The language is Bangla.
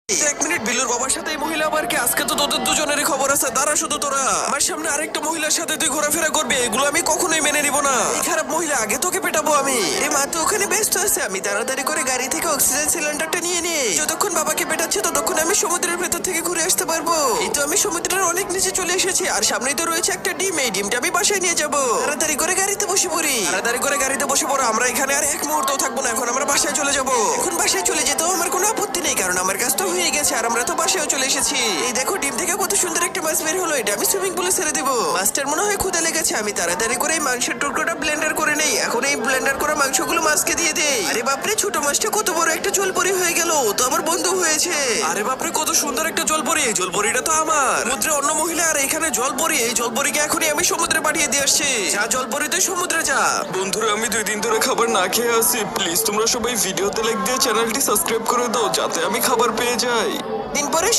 এক মিনিট, বিলুর বাবার সাথে এই মহিলা আবার কি? আজকে তো তোদের দুজনেরই খবর আছে। দাঁড়া শুধু তোরা, আমার সামনে আরেকটা মহিলার সাথে তুই ঘোরাফেরা করবি, এগুলো আমি কখনোই মেনে নিব না। এই খারাপ মহিলা, আগে তোকে পেটাবো আমি। এই মা তো ওখানে ব্যস্ত আছে, আমি তাড়াতাড়ি করে গাড়ি থেকে অক্সিজেন সিলিন্ডারটা নিয়ে নিই। যতক্ষণ বাবাকে পেটাচ্ছে ততক্ষণ আমি সমুদ্রের ভেতর থেকে ঘুরে আসতে পারবো। এই তো আমি সমুদ্রের অনেক নিচে চলে এসেছি, আর সামনেই তো রয়েছে একটা ডিম। এই ডিমটা আমি বাসায় নিয়ে যাবো। তাড়াতাড়ি করে গাড়িতে বসে পড়ি, তাড়াতাড়ি করে গাড়িতে বসে পড়ো। আমরা এখানে আর এক মুহূর্ত থাকবো না, এখন আমরা বাসায় চলে যাবো। এখন বাসায় চলে যেতেও আমার কোনো আপত্তি নেই, কারণ আমার কাজ তো হয়ে গেছে, আর আমরা তো বাসায়ও চলে এসেছি। এই দেখো, ডিম থেকে কত সুন্দর একটা মাছ বের হলো। এটা আমি সুইমিং পুলে ছেড়ে দিব। মাছটার মনে হয় ক্ষুধা লেগেছে, আমি তাড়াতাড়ি করে এই মাংসের টুকরোটা ব্লেন্ডার করে নেই। এখন এই ব্লেন্ডার করা মাংসগুলো মাছকে দিয়ে দেই। আরে বাপরে, ছোট মাছটা কত বড় একটা জলপরি হয়ে গেল, ও তো আমার বন্ধু হয়েছে। আরে বাপরে, কত সুন্দর একটা জলপরি। এই জলপরিটা তো আমার। সমুদ্রে অন্য মহিলা, আর এখানে জলপরি। এই জলপরিকে এখনই আমি সমুদ্রে পাঠিয়ে দিয়ে আসছি। যা জলপরি, তুই সমুদ্রে যা। বন্ধুরা, আমি 2 দিন ধরে খাবার না খেয়ে আছি। প্লিজ তোমরা সবাই ভিডিওতে লাইক দিয়ে চ্যানেলটি সাবস্ক্রাইব করে দাও, যাতে আমি খাবার পেয়ে যাই। দিন পরে